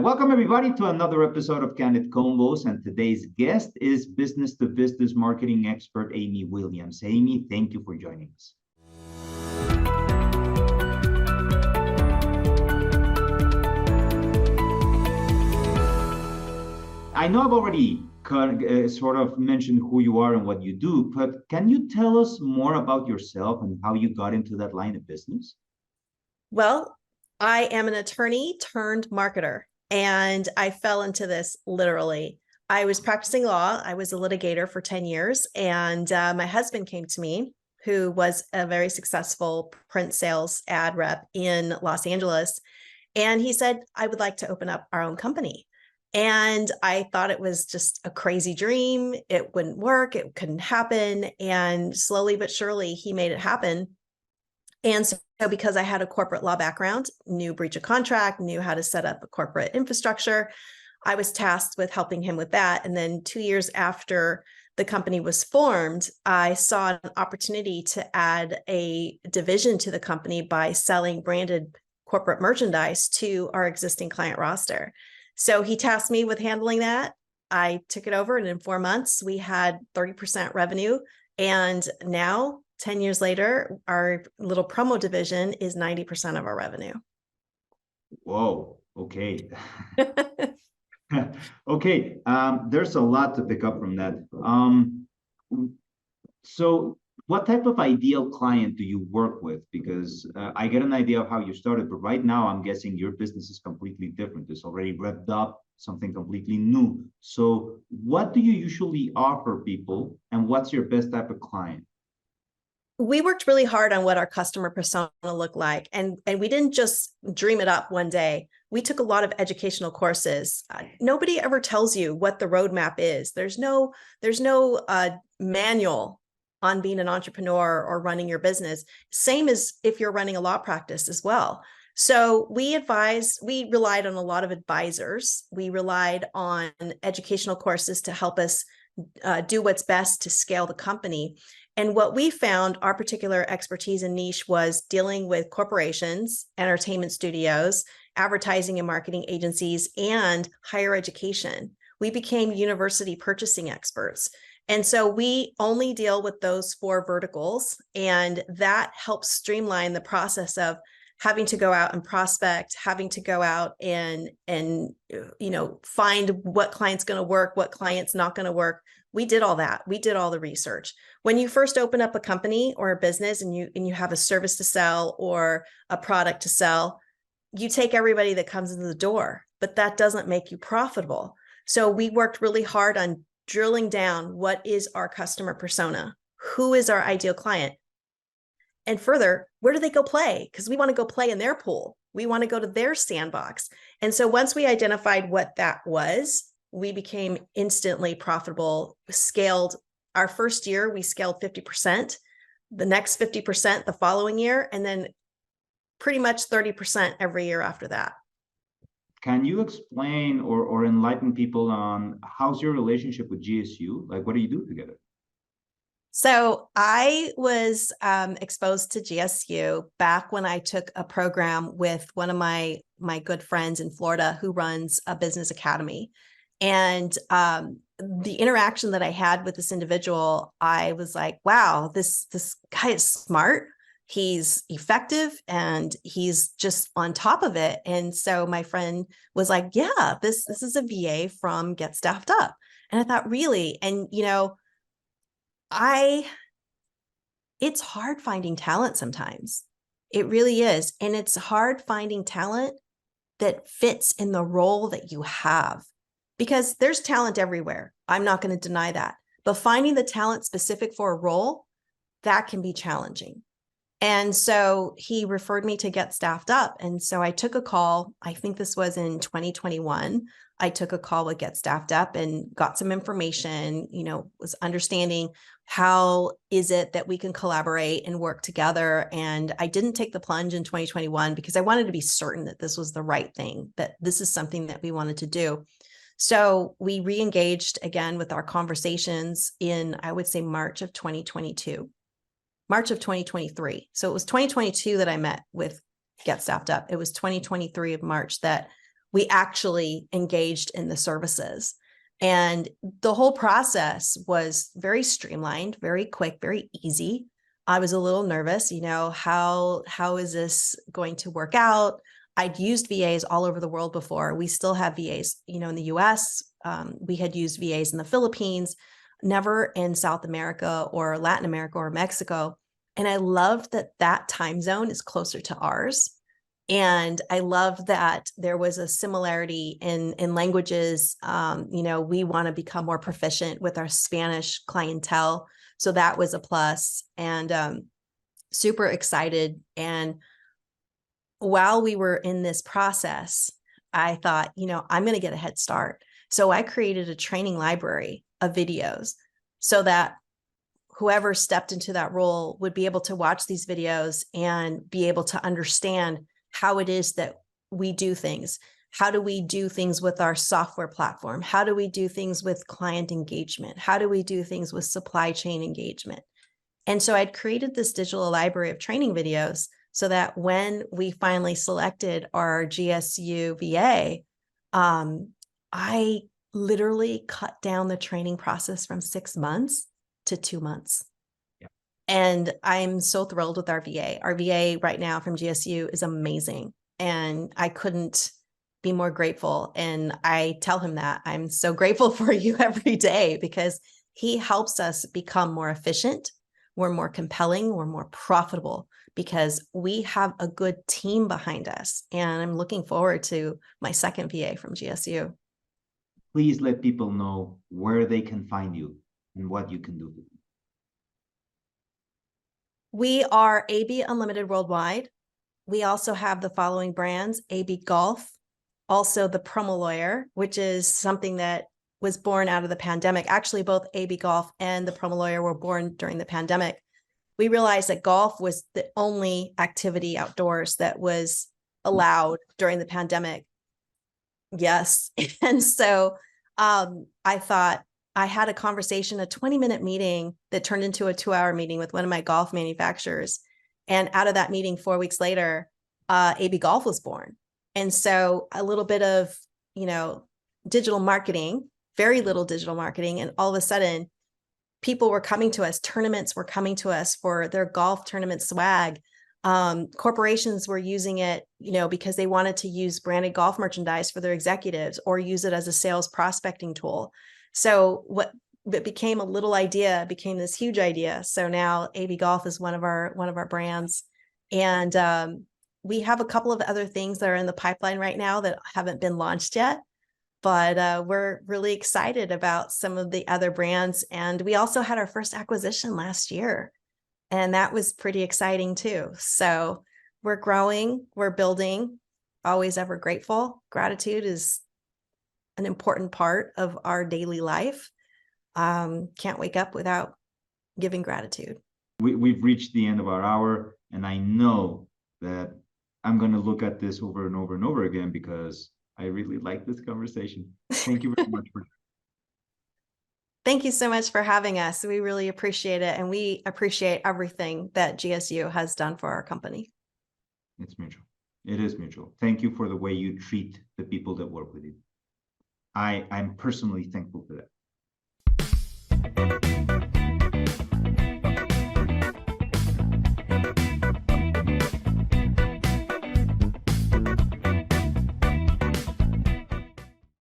welcome everybody to another episode of Candid Convos, and today's guest is business-to-business marketing expert Amy Williams. Amy, thank you for joining us. I know I've already sort of mentioned who you are and what you do, but can you tell us more about yourself and how you got into that line of business? Well, I am an attorney turned marketer, and I fell into this literally. I was practicing law. I was a litigator for 10 years, and my husband came to me, who was a very successful print sales ad rep in Los Angeles. And he said, I would like to open up our own company. And I thought it was just a crazy dream. It wouldn't work. It couldn't happen. And slowly but surely, he made it happen. And so because I had a corporate law background, knew breach of contract, knew how to set up a corporate infrastructure, I was tasked with helping him with that. And then 2 years after the company was formed, I saw an opportunity to add a division to the company by selling branded corporate merchandise to our existing client roster. So he tasked me with handling that. I took it over, and in 4 months, we had 30% revenue. And now, 10 years later, our little promo division is 90% of our revenue. Whoa, okay. Okay, there's a lot to pick up from that. So what type of ideal client do you work with? Because I get an idea of how you started, but right now I'm guessing your business is completely different. It's already revved up, something completely new. So what do you usually offer people, and what's your best type of client? We worked really hard on what our customer persona looked like. And we didn't just dream it up one day. We took a lot of educational courses. Nobody ever tells you what the roadmap is. There's no manual on being an entrepreneur or running your business. Same as if you're running a law practice as well. So we relied on a lot of advisors. We relied on educational courses to help us do what's best to scale the company. And what we found, our particular expertise and niche, was dealing with corporations, entertainment studios, advertising and marketing agencies, and higher education. We became university purchasing experts. And so we only deal with those 4 verticals, and that helps streamline the process of having to go out and prospect, having to go out and find what client's going to work, what client's not going to work. We did all that. We did all the research. When you first open up a company or a business and you have a service to sell or a product to sell, you take everybody that comes into the door, but that doesn't make you profitable. So we worked really hard on drilling down what is our customer persona, who is our ideal client, and further, where do they go play? Because we want to go play in their pool. We want to go to their sandbox. And so once we identified what that was, we became instantly profitable, scaled. Our first year, we scaled 50%, the next 50% the following year, and then pretty much 30% every year after that. Can you explain or enlighten people on how's your relationship with GSU? Like, what do you do together? So I was exposed to GSU back when I took a program with one of my good friends in Florida who runs a business academy. And the interaction that I had with this individual, I was like, wow, this guy is smart. He's effective, and he's just on top of it. And so my friend was like, yeah, this is a VA from Get Staffed Up. And I thought, really? And, it's hard finding talent sometimes. It really is. And it's hard finding talent that fits in the role that you have, because there's talent everywhere. I'm not going to deny that. But finding the talent specific for a role, that can be challenging. And so he referred me to Get Staffed Up. And so I took a call. I think this was in 2021. I took a call with Get Staffed Up and got some information, was understanding how is it that we can collaborate and work together. And I didn't take the plunge in 2021 because I wanted to be certain that this was the right thing, that this is something that we wanted to do. So we re-engaged again with our conversations in, I would say, March of 2022. March of 2023. So it was 2022 that I met with Get Staffed Up. It was 2023 of March that we actually engaged in the services. And the whole process was very streamlined, very quick, very easy. I was a little nervous, how is this going to work out? I'd used VAs all over the world before. We still have VAs, in the US. We had used VAs in the Philippines, never in South America or Latin America or Mexico. And I loved that time zone is closer to ours. And I love that there was a similarity in languages. We want to become more proficient with our Spanish clientele. So that was a plus, and super excited. And while we were in this process, I thought, I'm going to get a head start. So I created a training library of videos so that whoever stepped into that role would be able to watch these videos and be able to understand how it is that we do things. How do we do things with our software platform? How do we do things with client engagement? How do we do things with supply chain engagement? And so I'd created this digital library of training videos so that when we finally selected our GSU VA, I literally cut down the training process from 6 months to 2 months. Yeah. And I'm so thrilled with our VA. Our VA right now from GSU is amazing. And I couldn't be more grateful. And I tell him that I'm so grateful for you every day, because he helps us become more efficient. We're more compelling. We're more profitable because we have a good team behind us. And I'm looking forward to my second VA from GSU. Please let people know where they can find you and what you can do. We are AB Unlimited Worldwide. We also have the following brands: AB Golf, also the Promo Lawyer, which is something that was born out of the pandemic. Actually, both AB Golf and the Promo Lawyer were born during the pandemic. We realized that golf was the only activity outdoors that was allowed during the pandemic. Yes. And so I thought, I had a conversation, a 20-minute meeting that turned into a 2-hour meeting with one of my golf manufacturers. And out of that meeting, 4 weeks later, AB Golf was born. And so a little bit of, digital marketing, very little digital marketing. And all of a sudden, people were coming to us, tournaments were coming to us for their golf tournament swag. Corporations were using it, because they wanted to use branded golf merchandise for their executives or use it as a sales prospecting tool. So what became a little idea became this huge idea. So now AB Golf is one of our brands. And we have a couple of other things that are in the pipeline right now that haven't been launched yet. But we're really excited about some of the other brands. And we also had our first acquisition last year. And that was pretty exciting too. So we're growing, we're building, always ever grateful. Gratitude is an important part of our daily life. Can't wake up without giving gratitude. We've reached the end of our hour, and I know that I'm going to look at this over and over and over again because I really like this conversation. Thank you very much. Thank you so much for having us. We really appreciate it. And we appreciate everything that GSU has done for our company. It's mutual. It is mutual. Thank you for the way you treat the people that work with you. I'm personally thankful for that.